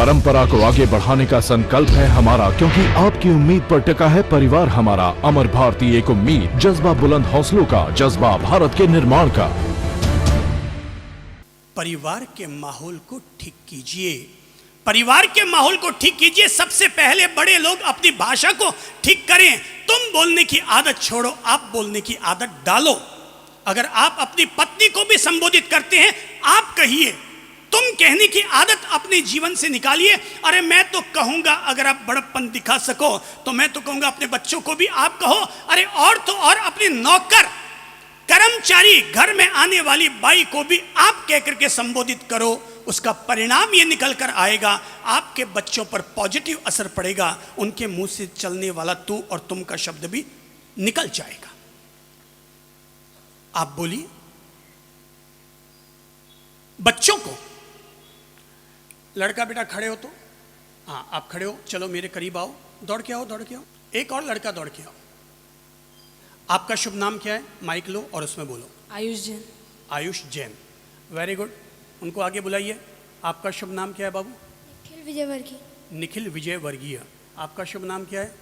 परंपरा को आगे बढ़ाने का संकल्प है हमारा, क्योंकि आपकी उम्मीद पर टिका है परिवार हमारा। अमर भारती एक उम्मीद, जज्बा बुलंद हौसलों का, जज्बा भारत के निर्माण का। परिवार के माहौल को ठीक कीजिए, परिवार के माहौल को ठीक कीजिए। सबसे पहले बड़े लोग अपनी भाषा को ठीक करें। तुम बोलने की आदत छोड़ो, आप बोलने की आदत डालो। अगर आप अपनी पत्नी को भी संबोधित करते हैं, आप कहिए। तुम कहने की आदत अपने जीवन से निकालिए। अरे मैं तो कहूंगा, अगर आप बड़प्पन दिखा सको तो मैं तो कहूंगा अपने बच्चों को भी आप कहो। अरे और तो और अपने नौकर, कर्मचारी, घर में आने वाली बाई को भी आप कह करके संबोधित करो। उसका परिणाम ये निकल कर आएगा, आपके बच्चों पर पॉजिटिव असर पड़ेगा। उनके मुंह से चलने वाला तू और तुम का शब्द भी निकल जाएगा। आप बोलिए बच्चों को। लड़का बेटा खड़े हो तो, हाँ आप खड़े हो, चलो मेरे करीब आओ, दौड़ के आओ, दौड़ के आओ। एक और लड़का दौड़ के आओ। आपका शुभ नाम क्या है? माइक लो और उसमें बोलो। आयुष जैन। Ayush Jain, very good. उनको आगे बुलाइए। आपका शुभ नाम क्या है बाबू? निखिल विजय वर्गीय। निखिल विजय वर्गीय। आपका शुभ नाम क्या है?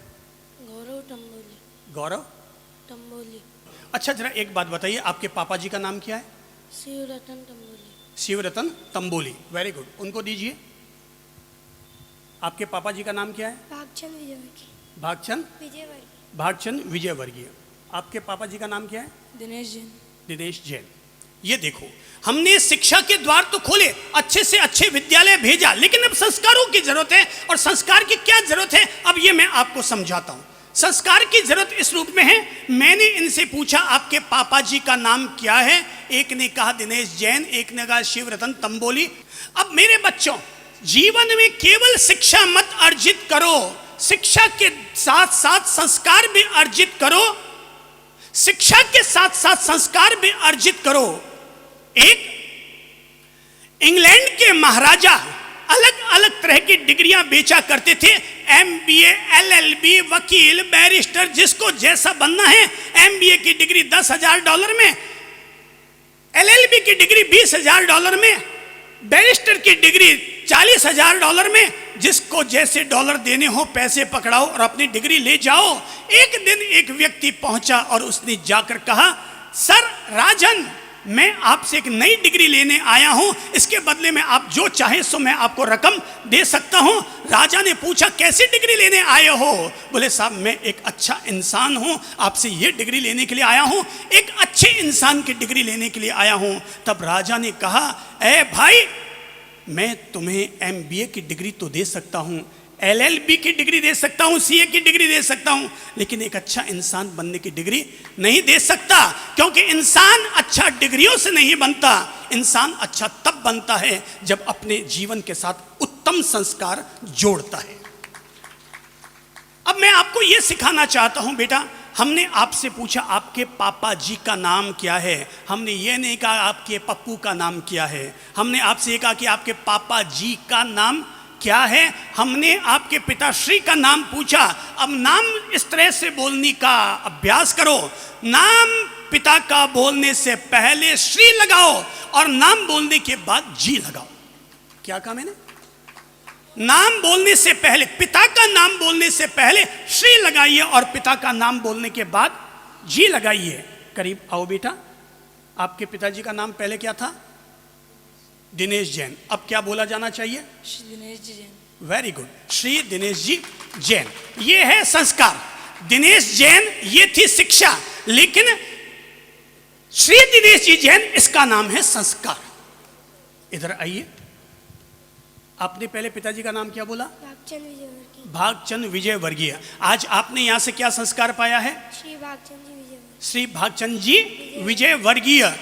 गौरव टम्बोली। गौरव टम्बोली। अच्छा जरा एक बात बताइए, आपके पापा जी का नाम क्या है? शिवरतन टम्बोली। Shivratan Tamboli, very good. उनको दीजिए। आपके पापा जी का नाम क्या है? भागचंद विजय वर्गीय। भागचंद विजय वर्गीय। भागचंद विजय वर्गीय। आपके पापा जी का नाम क्या है? दिनेश जैन। दिनेश जैन। ये देखो, हमने शिक्षा के द्वार तो खोले, अच्छे से अच्छे विद्यालय भेजा, लेकिन अब संस्कारों की जरूरत है। और संस्कार की क्या जरूरत है, अब ये मैं आपको समझाता हूं। संस्कार की जरूरत इस रूप में है, मैंने इनसे पूछा आपके पापा जी का नाम क्या है? एक ने कहा दिनेश जैन, एक ने कहा शिवरतन तंबोली। अब मेरे बच्चों, जीवन में केवल शिक्षा मत अर्जित करो, शिक्षा के साथ साथ संस्कार भी अर्जित करो। शिक्षा के साथ साथ संस्कार भी अर्जित करो। एक इंग्लैंड के महाराजा अलग अलग तरह की डिग्रियां बेचा करते थे। MBA, LLB, वकील, बैरिस्टर, जिसको जैसा बनना है। MBA की डिग्री $10,000 में, LLB की डिग्री $20,000 में, बैरिस्टर की डिग्री $40,000 में। जिसको जैसे डॉलर देने हो पैसे पकड़ाओ और अपनी डिग्री ले जाओ। एक दिन एक व्यक्ति पहुंचा और उसने जाकर कहा, सर राजन, मैं आपसे एक नई डिग्री लेने आया हूं, इसके बदले में आप जो चाहे सो मैं आपको रकम दे सकता हूं। राजा ने पूछा, कैसी डिग्री लेने आए हो? बोले, साहब मैं एक अच्छा इंसान हूं, आपसे ये डिग्री लेने के लिए आया हूं, एक अच्छे इंसान की डिग्री लेने के लिए आया हूं। तब राजा ने कहा, ए भाई, मैं तुम्हें MBA की डिग्री तो दे सकता हूं, LLB की डिग्री दे सकता हूं, CA की डिग्री दे सकता हूं, लेकिन एक अच्छा इंसान बनने की डिग्री नहीं दे सकता। क्योंकि इंसान अच्छा डिग्रियों से नहीं बनता, इंसान अच्छा तब बनता है जब अपने जीवन के साथ उत्तम संस्कार जोड़ता है। अब मैं आपको यह सिखाना चाहता हूं बेटा, हमने आपसे पूछा आपके पापा जी का नाम क्या है, हमने ये नहीं कहा आपके पप्पू का नाम क्या है। हमने आपसे कहा कि आपके पापा जी का नाम क्या है। हमने आपके पिताश्री का नाम पूछा। अब नाम इस तरह से बोलने का अभ्यास करो। नाम पिता का बोलने से पहले श्री लगाओ और नाम बोलने के बाद जी लगाओ। क्या कहा मैंने? नाम बोलने से पहले, पिता का नाम बोलने से पहले श्री लगाइए और पिता का नाम बोलने के बाद जी लगाइए। करीब आओ बेटा। आपके पिताजी का नाम पहले क्या था? दिनेश जैन। अब क्या बोला जाना चाहिए? श्री दिनेश जी जैन। Very good, Shri Dinesh ji Jain. ये है संस्कार। दिनेश जैन ये थी शिक्षा, लेकिन श्री दिनेश जी जैन इसका नाम है संस्कार। इधर आइए। आपने पहले पिताजी का नाम क्या बोला? भागचंद विजय वर्गीय। भागचंद विजय वर्गीय। आज आपने यहां से क्या संस्कार पाया है? श्री भागचंद जी विजय वर्गीय। श्री भागचंद जी विजय वर्गीय।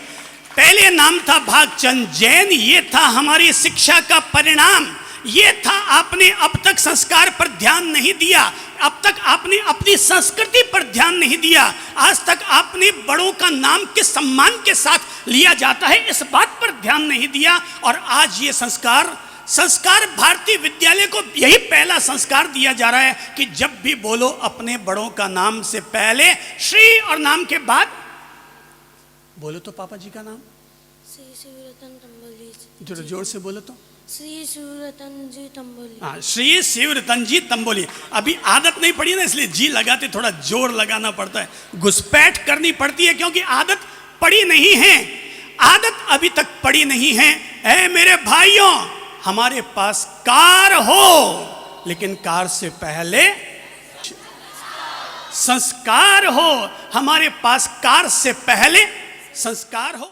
पहले नाम था भागचंद जैन, ये था हमारी शिक्षा का परिणाम। ये था आपने अब तक संस्कार पर ध्यान नहीं दिया, अब तक आपने अपनी संस्कृति पर ध्यान नहीं दिया, आज तक आपने बड़ों का नाम किस सम्मान के साथ लिया जाता है इस बात पर ध्यान नहीं दिया। और आज ये संस्कार भारतीय विद्यालय को यही पहला संस्कार दिया जा रहा है कि जब भी बोलो अपने बड़ों का नाम से पहले श्री और नाम के बाद बोलो तो पापा जी का नाम। श्री शिवरतन तंबोली। जरा जोर से बोलो तो। श्री शिवरतन जी तंबोली। हाँ, श्री शिवरतन जी तंबोली। अभी आदत नहीं पड़ी ना, इसलिए जी लगाते थोड़ा जोर लगाना पड़ता है, घुसपैठ करनी पड़ती है, क्योंकि आदत पड़ी नहीं है, आदत अभी तक पड़ी नहीं है। ऐ मेरे भाइयों, हमारे पास कार हो, लेकिन कार से पहले संस्कार हो। हमारे पास कार से पहले संस्कार हो।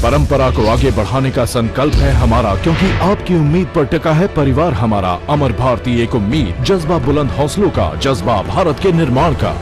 परंपरा को आगे बढ़ाने का संकल्प है हमारा, क्योंकि आपकी उम्मीद पर टिका है परिवार हमारा। अमर भारती एक उम्मीद, जज्बा बुलंद हौसलों का, जज्बा भारत के निर्माण का।